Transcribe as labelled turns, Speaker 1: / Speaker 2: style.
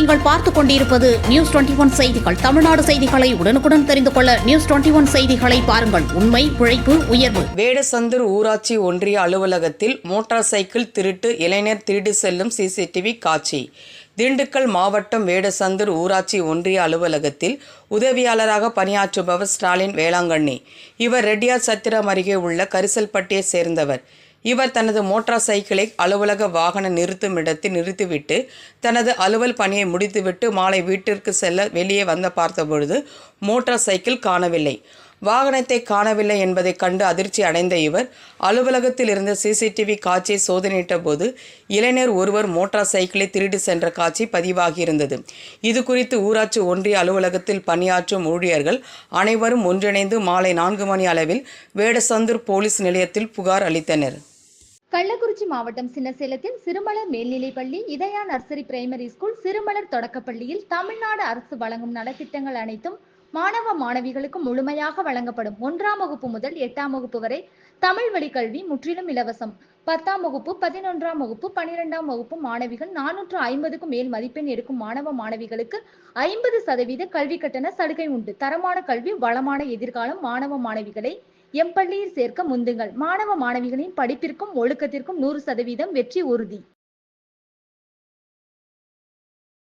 Speaker 1: நீங்கள் பார்த்துக் கொண்டிருப்பது நியூஸ் 21 செய்திகள். தமிழ்நாடு செய்திகளை உடனுக்குடன் தெரிந்து கொள்ள நியூஸ் 21 செய்திகளை பாருங்கள். உண்மை, உழைப்பு, உயர்வு.
Speaker 2: வேடசந்தூர் ஊராட்சி ஒன்றிய அலுவலகத்தில் மோட்டார் சைக்கிள் திருட்டு, இளைஞர் திருடி செல்லும் சிசிடிவி காட்சி. திண்டுக்கல் மாவட்டம் வேடசந்தூர் ஊராட்சி ஒன்றிய அலுவலகத்தில் உதவியாளராக பணியாற்றுபவர் ஸ்டாலின் வேளாங்கண்ணி. இவர் ரெட்டியார் சத்திரம் அருகே உள்ள கரிசல்பட்டியை சேர்ந்தவர். இவர் தனது மோட்டார் சைக்கிளை அலுவலக வாகன நிறுத்தும் இடத்தில் நிறுத்திவிட்டு தனது அலுவல் பணியை முடித்துவிட்டு மாலை வீட்டிற்கு செல்ல வெளியே வந்து பார்த்தபொழுது மோட்டார் சைக்கிள் காணவில்லை. வாகனத்தை காணவில்லை என்பதை கண்டு அதிர்ச்சி அடைந்த இவர் அலுவலகத்தில் இருந்த சிசிடிவி காட்சியை சோதனையிட்ட போது இளைஞர் ஒருவர் மோட்டார் சைக்கிளை திருடி சென்ற காட்சி பதிவாகியிருந்தது. இது குறித்து ஊராட்சி ஒன்றிய அலுவலகத்தில் பணியாற்றும் ஊழியர்கள் அனைவரும் ஒன்றிணைந்து மாலை 4 மணி அளவில் வேடசந்தூர் போலீஸ் நிலையத்தில் புகார் அளித்தனர்.
Speaker 3: கள்ளக்குறிச்சி மாவட்டம் சின்னசேலத்தில் சிறுமலர் மேல்நிலைப்பள்ளி, இதயா நர்சரி பிரைமரி ஸ்கூல், சிறுமலர் தொடக்கப்பள்ளியில் தமிழ்நாடு அரசு வழங்கும் நலத்திட்டங்கள் அனைத்தும் மாணவ மாணவிகளுக்கு முழுமையாக வழங்கப்படும். 1ஆம் வகுப்பு முதல் 8ஆம் வகுப்பு வரை தமிழ் வழி கல்வி முற்றிலும் இலவசம். 10ஆம் வகுப்பு, 11ஆம் வகுப்பு, 12ஆம் வகுப்பு மாணவிகள் 450க்கும் மேல் மதிப்பெண் எடுக்கும் மாணவ மாணவிகளுக்கு 50% கல்வி கட்டண சலுகை உண்டு. தரமான கல்வி, வளமான எதிர்காலம். மாணவ மாணவிகளை எம் பள்ளியில் சேர்க்க முந்துங்கள். மாணவ மாணவிகளின் படிப்பிற்கும் ஒழுக்கத்திற்கும் 100% வெற்றி உறுதி.